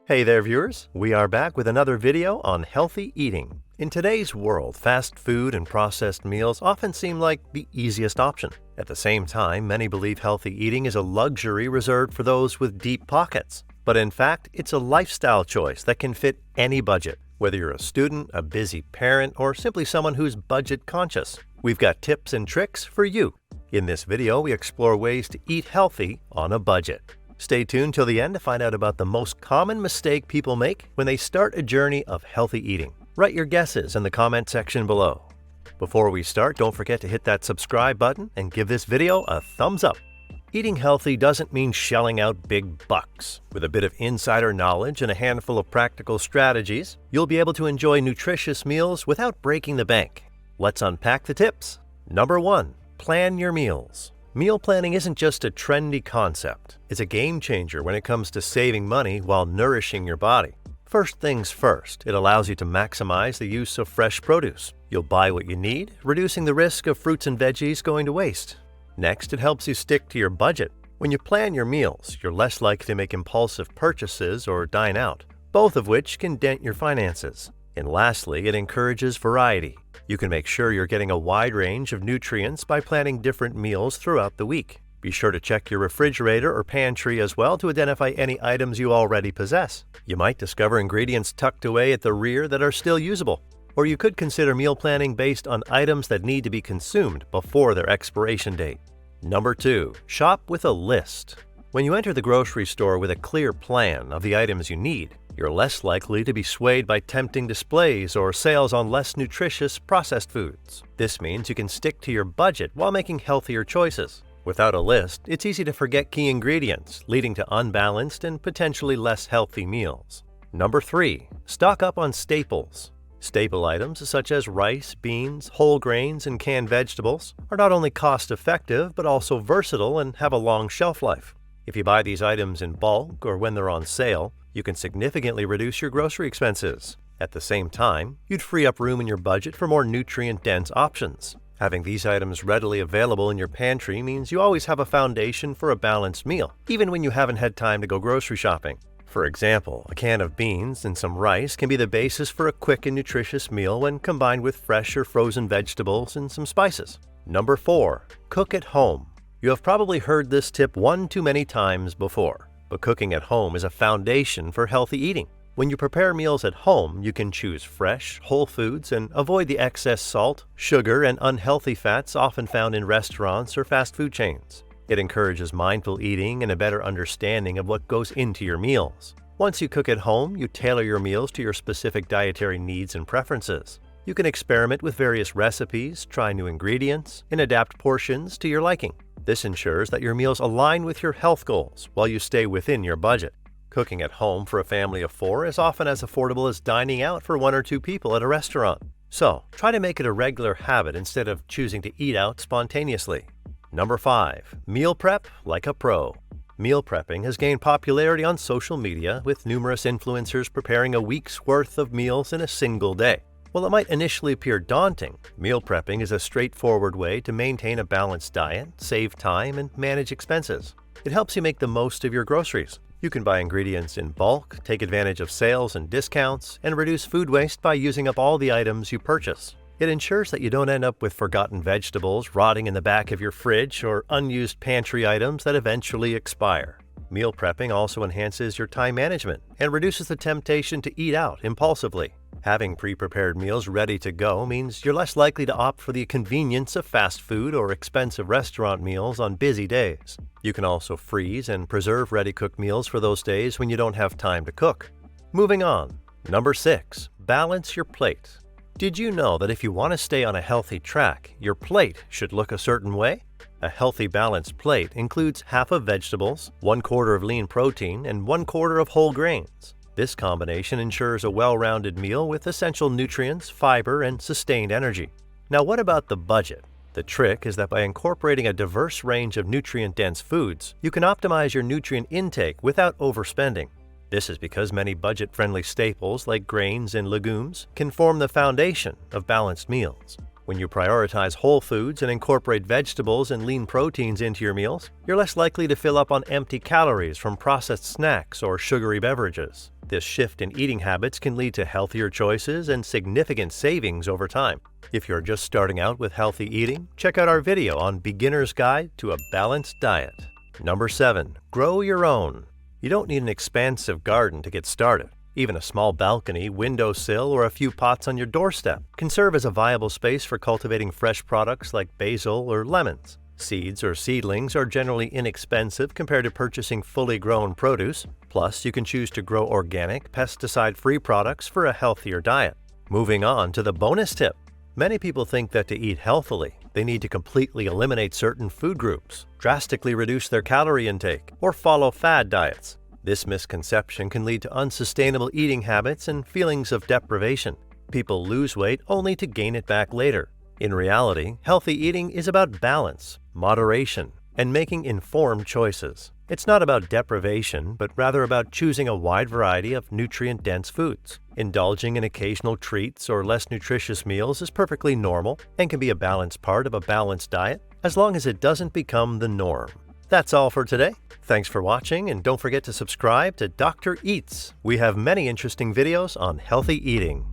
Hey there viewers, we are back with another video on healthy eating. In today's world, fast food and processed meals often seem like the easiest option. At the same time, many believe healthy eating is a luxury reserved for those with deep pockets. But in fact, it's a lifestyle choice that can fit any budget. Whether you're a student, a busy parent, or simply someone who's budget conscious, we've got tips and tricks for you. In this video, we explore ways to eat healthy on a budget. Stay tuned till the end to find out about the most common mistake people make when they start a journey of healthy eating. Write your guesses in the comment section below. Before we start, don't forget to hit that subscribe button and give this video a thumbs up. Eating healthy doesn't mean shelling out big bucks. With a bit of insider knowledge and a handful of practical strategies, you'll be able to enjoy nutritious meals without breaking the bank. Let's unpack the tips. Number 1. Plan your meals. Meal planning isn't just a trendy concept. It's a game changer when it comes to saving money while nourishing your body. First things first, it allows you to maximize the use of fresh produce. You'll buy what you need, reducing the risk of fruits and veggies going to waste. Next, it helps you stick to your budget. When you plan your meals, you're less likely to make impulsive purchases or dine out, both of which can dent your finances. And lastly, it encourages variety. You can make sure you're getting a wide range of nutrients by planning different meals throughout the week. Be sure to check your refrigerator or pantry as well to identify any items you already possess. You might discover ingredients tucked away at the rear that are still usable. Or you could consider meal planning based on items that need to be consumed before their expiration date. Number 2. Shop with a list. When you enter the grocery store with a clear plan of the items you need, you're less likely to be swayed by tempting displays or sales on less nutritious processed foods. This means you can stick to your budget while making healthier choices. Without a list, it's easy to forget key ingredients, leading to unbalanced and potentially less healthy meals. Number 3. Stock up on staples. Staple items such as rice, beans, whole grains, and canned vegetables are not only cost-effective but also versatile and have a long shelf life. If you buy these items in bulk or when they're on sale, you can significantly reduce your grocery expenses. At the same time, you'd free up room in your budget for more nutrient-dense options. Having these items readily available in your pantry means you always have a foundation for a balanced meal, even when you haven't had time to go grocery shopping. For example, a can of beans and some rice can be the basis for a quick and nutritious meal when combined with fresh or frozen vegetables and some spices. Number 4. Cook at home. You have probably heard this tip one too many times before, but cooking at home is a foundation for healthy eating. When you prepare meals at home, you can choose fresh, whole foods and avoid the excess salt, sugar, and unhealthy fats often found in restaurants or fast food chains. It encourages mindful eating and a better understanding of what goes into your meals. Once you cook at home, you tailor your meals to your specific dietary needs and preferences. You can experiment with various recipes, try new ingredients, and adapt portions to your liking. This ensures that your meals align with your health goals while you stay within your budget. Cooking at home for a family of 4 is often as affordable as dining out for 1 or 2 people at a restaurant. So, try to make it a regular habit instead of choosing to eat out spontaneously. Number 5. Meal prep like a pro. Meal prepping has gained popularity on social media, with numerous influencers preparing a week's worth of meals in a single day. While it might initially appear daunting, meal prepping is a straightforward way to maintain a balanced diet, save time, and manage expenses. It helps you make the most of your groceries. You can buy ingredients in bulk, take advantage of sales and discounts, and reduce food waste by using up all the items you purchase. It ensures that you don't end up with forgotten vegetables rotting in the back of your fridge or unused pantry items that eventually expire. Meal prepping also enhances your time management and reduces the temptation to eat out impulsively. Having pre-prepared meals ready to go means you're less likely to opt for the convenience of fast food or expensive restaurant meals on busy days. You can also freeze and preserve ready-cooked meals for those days when you don't have time to cook. Moving on. Number 6. Balance your plate. Did you know that if you want to stay on a healthy track, your plate should look a certain way? A healthy balanced plate includes half of vegetables, 1/4 of lean protein, and 1/4 of whole grains. This combination ensures a well-rounded meal with essential nutrients, fiber, and sustained energy. Now, what about the budget? The trick is that by incorporating a diverse range of nutrient-dense foods, you can optimize your nutrient intake without overspending. This is because many budget-friendly staples like grains and legumes can form the foundation of balanced meals. When you prioritize whole foods and incorporate vegetables and lean proteins into your meals, you're less likely to fill up on empty calories from processed snacks or sugary beverages. This shift in eating habits can lead to healthier choices and significant savings over time. If you're just starting out with healthy eating, check out our video on Beginner's Guide to a Balanced Diet. Number 7. Grow your own. You don't need an expansive garden to get started. Even a small balcony, windowsill, or a few pots on your doorstep can serve as a viable space for cultivating fresh products like basil or lemons. Seeds or seedlings are generally inexpensive compared to purchasing fully grown produce. Plus, you can choose to grow organic, pesticide-free products for a healthier diet. Moving on to the bonus tip. Many people think that to eat healthily, they need to completely eliminate certain food groups, drastically reduce their calorie intake, or follow fad diets. This misconception can lead to unsustainable eating habits and feelings of deprivation. People lose weight only to gain it back later. In reality, healthy eating is about balance, moderation, and making informed choices. It's not about deprivation, but rather about choosing a wide variety of nutrient-dense foods. Indulging in occasional treats or less nutritious meals is perfectly normal and can be a balanced part of a balanced diet, as long as it doesn't become the norm. That's all for today. Thanks for watching, and don't forget to subscribe to Dr. Eats. We have many interesting videos on healthy eating.